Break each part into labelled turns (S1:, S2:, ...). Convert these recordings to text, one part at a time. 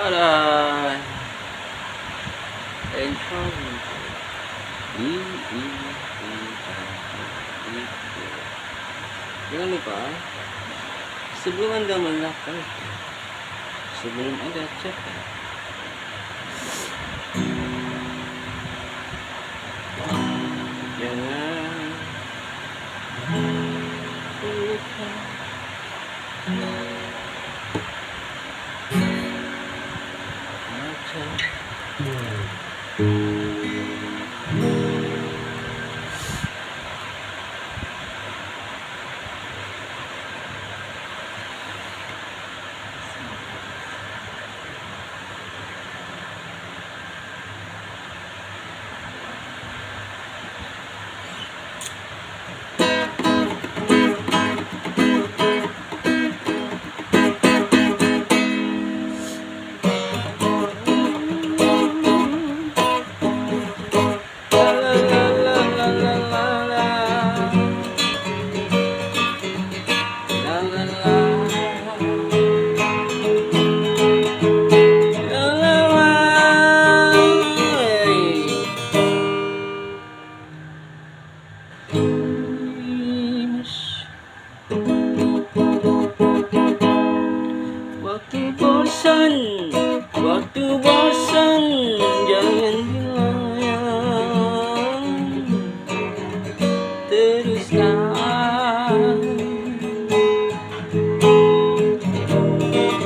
S1: Alay. And how jangan lupa sebelum Anda melakukan, sebelum Anda cek, jangan lupa waktu bosan jangan hilang, teruskan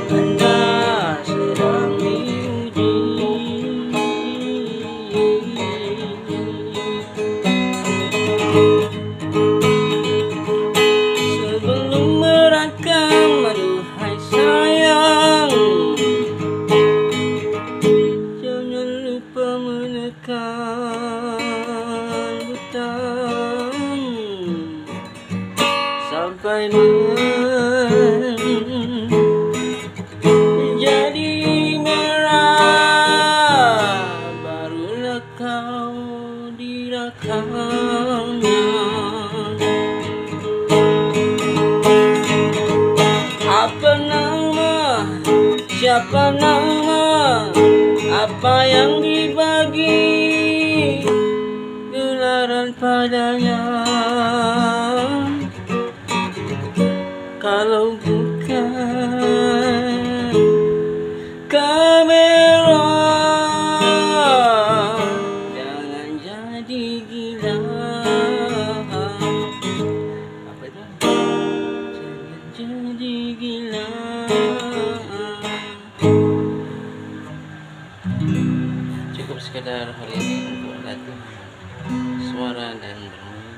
S1: Anda sedang diuji. Sebelum merakam, aduhai sayang, jangan lupa menekan butang sampai menjadi merah, barulah kau dirakamnya. Apa nama, siapa nama, apa yang dibagi gelaran padanya, kalau bukan kamera? Jangan jadi gila. Apa itu? Jangan jadi gila. Cukup sekedar hal ini untuk latih suara dan bermain.